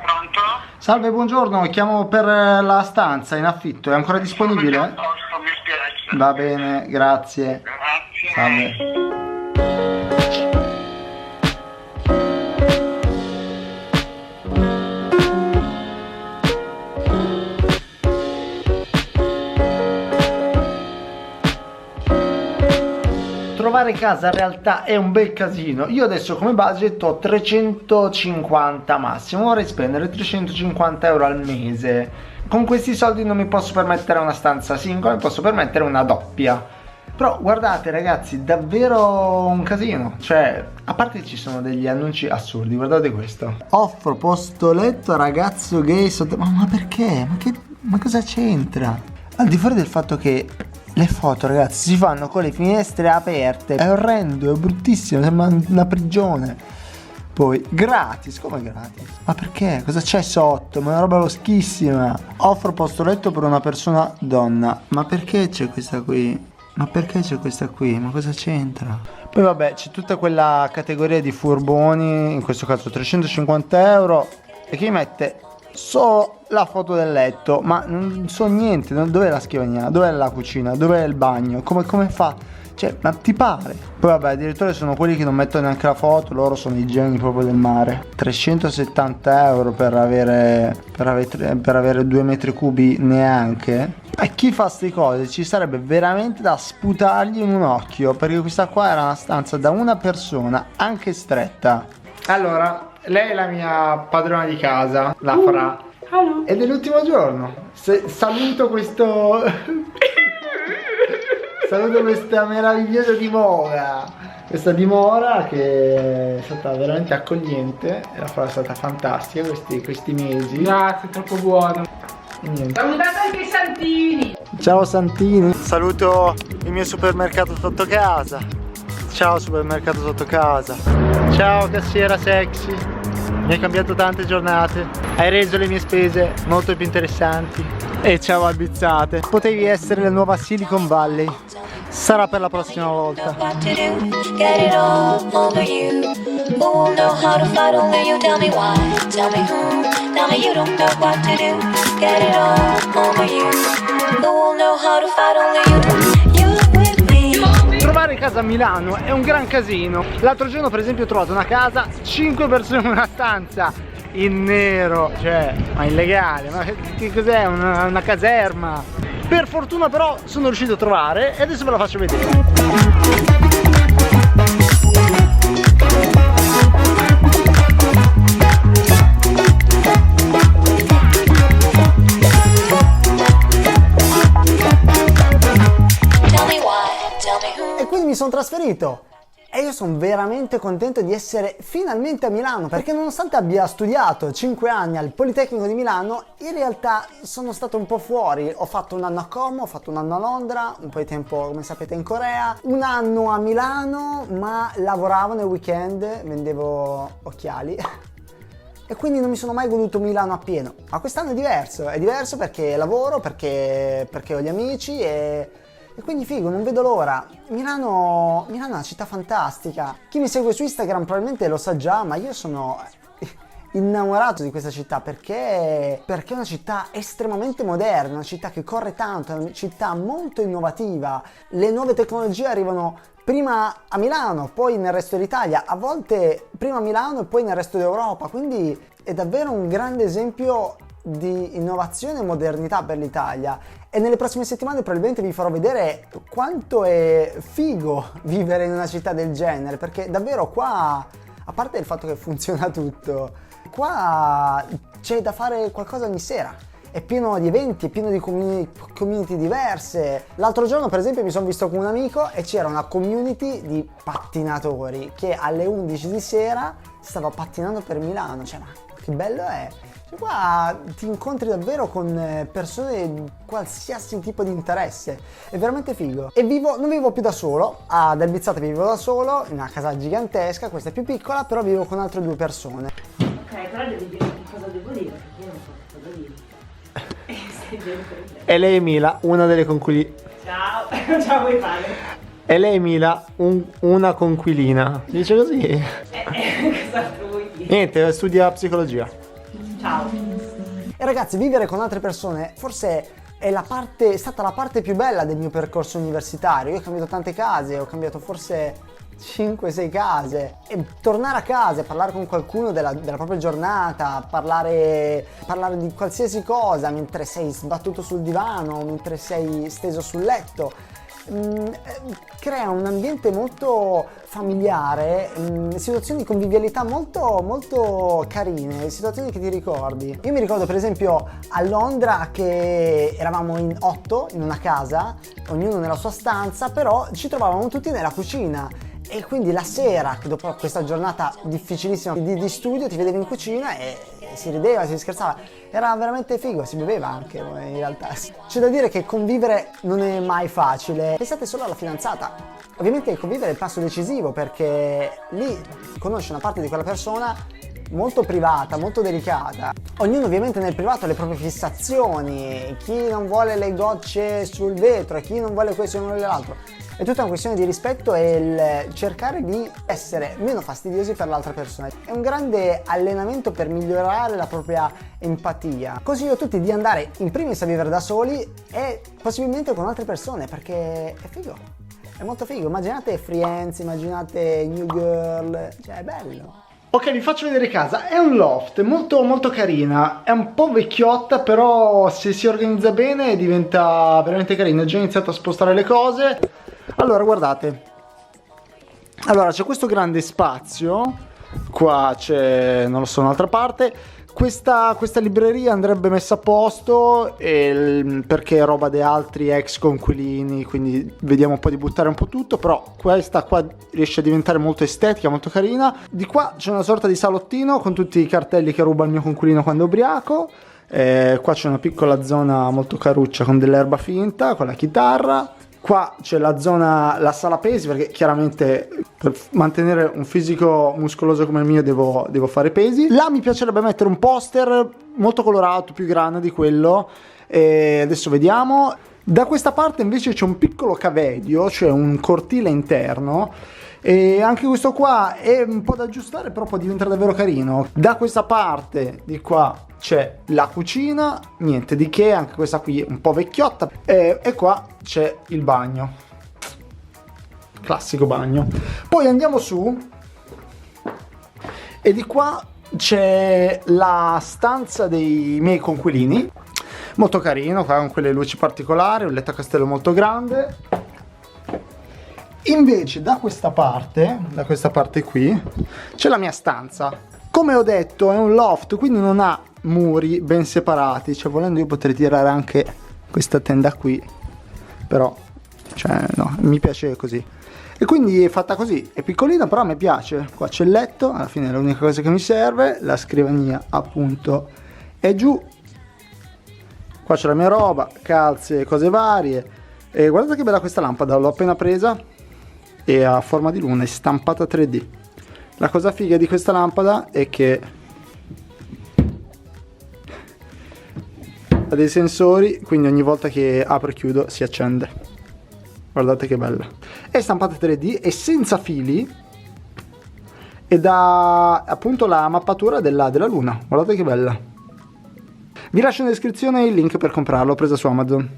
Pronto? Salve, buongiorno, chiamo per la stanza in affitto, è ancora disponibile? Mi spiace. Va bene, grazie. Grazie. Salve. Trovare casa in realtà è un bel casino. Io adesso come budget ho 350 massimo, vorrei spendere 350 euro al mese. Con questi soldi non mi posso permettere una stanza singola, mi posso permettere una doppia. Però guardate ragazzi, davvero un casino. Cioè, a parte ci sono degli annunci assurdi, guardate questo. Offro posto letto a ragazzo gay sotto... Ma perché? Ma cosa c'entra? Al di fuori del fatto che le foto ragazzi si fanno con le finestre aperte, è orrendo, è bruttissimo, sembra una prigione. Poi gratis, come gratis? Ma perché? Cosa c'è sotto? Ma è una roba loschissima. Offro posto letto per una persona donna. Ma perché c'è questa qui? Ma perché c'è questa qui? Ma cosa c'entra? Poi vabbè, c'è tutta quella categoria di furboni, in questo caso 350 euro, e che mette solo la foto del letto, ma non so niente, dov'è la scrivania, dov'è la cucina, dov'è il bagno, come fa? Cioè, ma ti pare? Poi vabbè, addirittura sono quelli che non mettono neanche la foto, loro sono i geni proprio del mare. 370 euro per avere 2 metri cubi neanche. E chi fa ste cose ci sarebbe veramente da sputargli in un occhio, perché questa qua era una stanza da una persona, anche stretta. Allora, lei è la mia padrona di casa, la Fra. Hello. Ed è l'ultimo giorno. Saluto questo... Saluto questa meravigliosa dimora. Questa dimora che è stata veramente accogliente. E la Fra è stata fantastica questi mesi. Grazie, troppo buono. E niente. Salutate anche i Santini. Ciao Santini. Saluto il mio supermercato sotto casa. Ciao supermercato sotto casa. Ciao cassiera sexy. Mi hai cambiato tante giornate. Hai reso le mie spese molto più interessanti. E ciao albizzate. Potevi essere la nuova Silicon Valley. Sarà per la prossima volta. Trovare casa a Milano è un gran casino. L'altro giorno per esempio ho trovato una casa, 5 persone in una stanza, in nero, cioè, ma illegale, ma che cos'è? Una caserma. Per fortuna però sono riuscito a trovare e adesso ve la faccio vedere. E quindi mi sono trasferito e io sono veramente contento di essere finalmente a Milano, perché nonostante abbia studiato 5 anni al Politecnico di Milano, in realtà sono stato un po' fuori. Ho fatto un anno a Como, ho fatto un anno a Londra, un po' di tempo come sapete in Corea, un anno a Milano, ma lavoravo nel weekend, vendevo occhiali e quindi non mi sono mai goduto Milano appieno. Ma quest'anno è diverso perché lavoro, perché ho gli amici e quindi figo, non vedo l'ora. Milano è una città fantastica. Chi mi segue su Instagram probabilmente lo sa già, ma io sono innamorato di questa città perché è una città estremamente moderna, una città che corre tanto, è una città molto innovativa. Le nuove tecnologie arrivano prima a Milano, poi nel resto d'Italia, a volte prima a Milano e poi nel resto d'Europa, quindi è davvero un grande esempio di innovazione e modernità per l'Italia. E nelle prossime settimane probabilmente vi farò vedere quanto è figo vivere in una città del genere, perché davvero qua, a parte il fatto che funziona tutto, qua c'è da fare qualcosa ogni sera. È pieno di eventi, è pieno di community diverse. L'altro giorno per esempio mi sono visto con un amico e c'era una community di pattinatori che alle 11 di sera stava pattinando per Milano. Cioè, ma che bello è! Cioè, qua ti incontri davvero con persone di qualsiasi tipo di interesse, è veramente figo. E non vivo più da solo, ad Albizzate vivo da solo, in una casa gigantesca, questa è più piccola, però vivo con altre 2 persone. Ok, però devi dire cosa devo dire, perché io non so cosa dire. E lei è Mila, una delle concubine. Ciao, ciao vuoi fare? E lei Mila, una conquilina. Si dice così? Cos'altro vuoi dire? Niente, studia psicologia. Ciao. E ragazzi, vivere con altre persone forse è stata la parte più bella del mio percorso universitario. Io ho cambiato tante case, ho cambiato forse 5-6 case, e tornare a casa e parlare con qualcuno della propria giornata, parlare di qualsiasi cosa mentre sei sbattuto sul divano, mentre sei steso sul letto, crea un ambiente molto familiare, situazioni di convivialità molto, molto carine, situazioni che ti ricordi. Io mi ricordo per esempio a Londra che eravamo in 8 in una casa, ognuno nella sua stanza, però ci trovavamo tutti nella cucina. E quindi la sera, dopo questa giornata difficilissima di studio, ti vedevi in cucina e si rideva, si scherzava. Era veramente figo, si beveva anche in realtà. C'è da dire che convivere non è mai facile. Pensate solo alla fidanzata. Ovviamente convivere è il passo decisivo, perché lì conosci una parte di quella persona molto privata, molto delicata. Ognuno ovviamente nel privato ha le proprie fissazioni, chi non vuole le gocce sul vetro, chi non vuole questo e non vuole l'altro. È tutta una questione di rispetto e il cercare di essere meno fastidiosi per l'altra persona. È un grande allenamento per migliorare la propria empatia. Consiglio a tutti di andare in primis a vivere da soli e possibilmente con altre persone, perché è figo. È molto figo. Immaginate Friends, immaginate New Girl, cioè è bello. Ok, vi faccio vedere casa. È un loft molto molto carina, è un po' vecchiotta, però se si organizza bene diventa veramente carina. Ho già iniziato a spostare le cose. Allora, guardate. Allora, c'è questo grande spazio. Qua c'è, non lo so, un'altra parte. Questa libreria andrebbe messa a posto perché è roba di altri ex conquilini, quindi vediamo un po' di buttare un po' tutto, però questa qua riesce a diventare molto estetica, molto carina. Di qua c'è una sorta di salottino con tutti i cartelli che ruba il mio conquilino quando è ubriaco. Qua c'è una piccola zona molto caruccia con dell'erba finta, con la chitarra. Qua c'è la zona, la sala pesi, perché chiaramente per mantenere un fisico muscoloso come il mio devo fare pesi. Là mi piacerebbe mettere un poster molto colorato, più grande di quello, e adesso vediamo. Da questa parte invece c'è un piccolo cavedio, cioè un cortile interno, e anche questo qua è un po' da aggiustare, però può diventare davvero carino. Da questa parte di qua c'è la cucina, niente di che, anche questa qui un po' vecchiotta, e qua c'è il bagno, classico bagno. Poi andiamo su e di qua c'è la stanza dei miei conquilini, molto carino, qua con quelle luci particolari, un letto a castello molto grande. Invece da questa parte qui c'è la mia stanza. Come ho detto è un loft, quindi non ha muri ben separati, cioè volendo io potrei tirare anche questa tenda qui, però cioè no, mi piace così. E quindi è fatta così, è piccolina però a me piace. Qua c'è il letto, alla fine è l'unica cosa che mi serve, la scrivania appunto è giù. Qua c'è la mia roba, calze, cose varie. E guardate che bella questa lampada, l'ho appena presa e ha forma di luna, è stampata 3D. La cosa figa di questa lampada è che ha dei sensori, quindi ogni volta che apro e chiudo si accende. Guardate che bella. È stampata 3D, è senza fili ed ha appunto la mappatura della luna. Guardate che bella. Vi lascio in descrizione il link per comprarlo, l'ho presa su Amazon.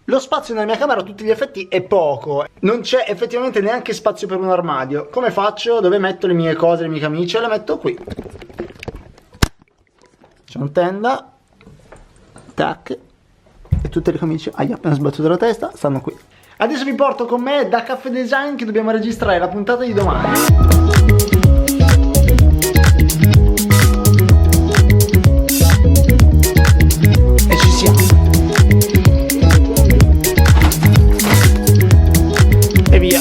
Lo spazio nella mia camera a tutti gli effetti è poco, non c'è effettivamente neanche spazio per un armadio. Come faccio? Dove metto le mie cose, le mie camicie? Le metto qui. C'è un tenda, tac, e tutte le camicie, ho appena sbattuto la testa, stanno qui. Adesso vi porto con me da Caffè Design, che dobbiamo registrare la puntata di domani. E ci siamo. E via.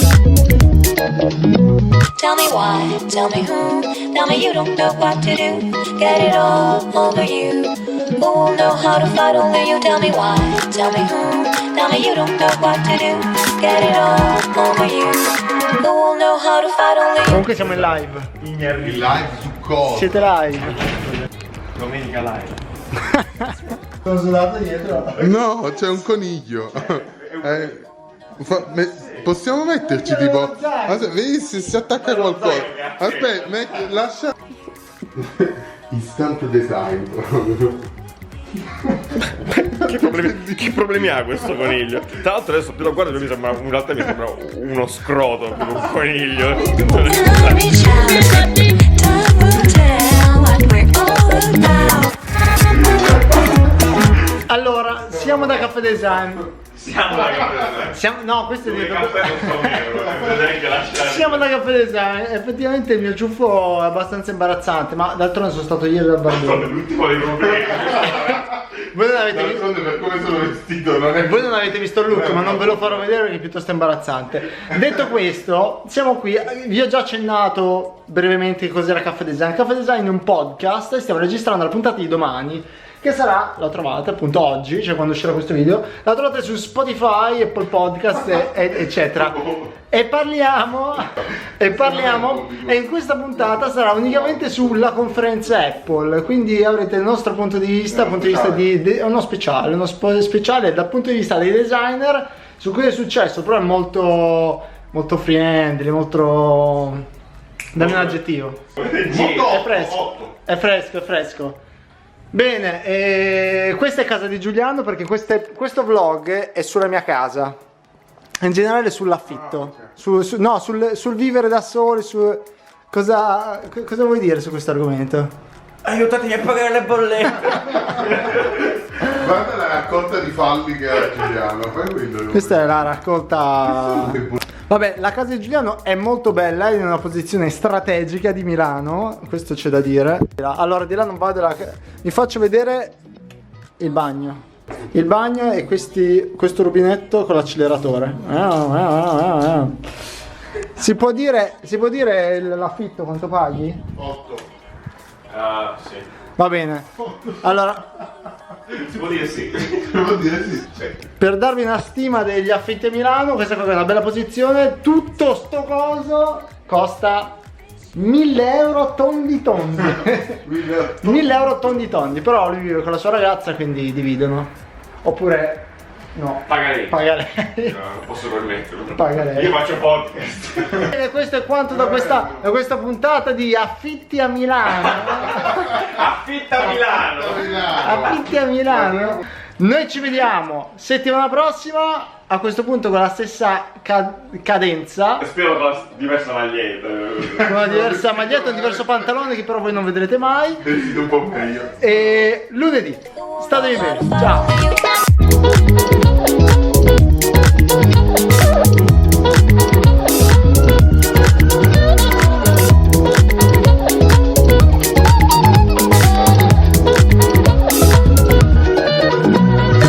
Tell me why, tell me who, tell me you don't know what to do. Get it all over you. Who will know how to fight? Only you. Tell me why, tell me who, tell me you don't know what to do. Get it all over you. Who will know how to fight? Only you. Comunque siamo in live. In live su cosa? Siete live. Domenica live. Sono sudato dietro. No, c'è un coniglio. Possiamo metterci tipo. Aspetta, vedi se si attacca qualcosa. Aspetta, lascia. Instant design proprio. Che problemi ha questo coniglio? Tra l'altro adesso più lo guardo più mi sembra, in realtà mi sembra uno scroto più che un coniglio. Reach out, time will tell what we're all about. Allora, siamo da Caffè Design. No, questo è Siamo da Caffè Design. Effettivamente il mio ciuffo è abbastanza imbarazzante, ma d'altronde sono stato ieri dal barbiere. L'ultimo dei problemi. Voi non avete visto. D'altronde per come sono vestito non è. Voi non avete visto il look, ma non ve lo farò vedere perché è piuttosto imbarazzante. Detto questo, siamo qui. Vi ho già accennato brevemente cos'era Caffè Design. Caffè Design è un podcast e stiamo registrando la puntata di domani, che sarà, la trovate appunto oggi, cioè quando uscirà questo video, la trovate su Spotify, Apple Podcast, eccetera. E parliamo, e in questa puntata sarà unicamente sulla conferenza Apple, quindi avrete il nostro punto di vista di uno speciale dal punto di vista dei designer su cosa è successo, però è molto friendly, molto, dammi un aggettivo, è fresco. Bene, questa è casa di Giuliano perché questo vlog è sulla mia casa, in generale sull'affitto, sul vivere da soli, cosa vuoi dire su questo argomento? Aiutatemi a pagare le bollette. Guarda la raccolta di falli che ha Giuliano. Questa è la raccolta. Vabbè, la casa di Giuliano è molto bella, è in una posizione strategica di Milano, questo c'è da dire. Allora, di là non vado, vi faccio vedere il bagno. Il bagno e questo rubinetto con l'acceleratore. Si può dire l'affitto quanto paghi? 8. Sì. Va bene. Allora, Si può dire sì. Devo dire sì. per darvi una stima degli affitti a Milano, questa qua è una bella posizione, tutto sto coso costa 1.000 euro tondi. 1.000 euro tondi, però lui vive con la sua ragazza, quindi dividono. Oppure no, Paga lei. lei. No, non posso permetterlo. Paga lei. Io faccio podcast. Bene, questo è quanto da questa puntata di Affitti a Milano. Affitta a Milano. Affitti a Milano. Noi ci vediamo settimana prossima, a questo punto con la stessa cadenza, Spero con la diversa maglietta. con una diversa maglietta, un diverso pantalone che però voi non vedrete mai. Vestito un po' meglio. E lunedì, statevi bene, ciao.